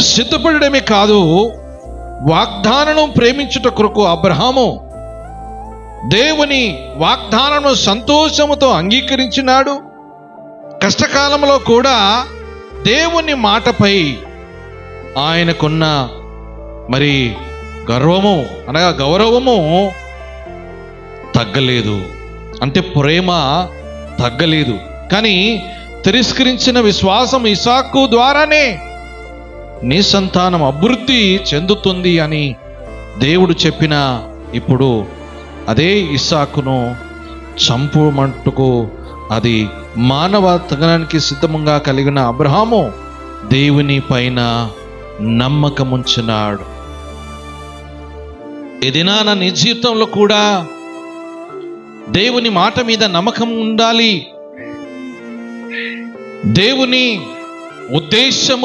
సిద్ధపడమే కాదు, వాగ్దానము ప్రేమించుట కొరకు అబ్రహాము దేవుని వాగ్దానము సంతోషముతో అంగీకరించినాడు. కష్టకాలంలో కూడా దేవుని మాటపై ఆయనకున్న గర్వము అనగా గౌరవము తగ్గలేదు. అంటే ప్రేమ తగ్గలేదు. కానీ తిరస్కరించిన విశ్వాసం ఇస్సాకు ద్వారానే నీ సంతానం అభివృద్ధి చెందుతుంది అని దేవుడు చెప్పిన ఇప్పుడు అదే ఇస్సాకును చంపుమంటుకు అది మానవ తగనానికి సిద్ధంగా కలిగిన అబ్రహాము దేవుని పైన నమ్మకముంచినాడు. ఏదైనా నీ జీవితంలో కూడా దేవుని మాట మీద నమ్మకం ఉండాలి. దేవుని ఉద్దేశము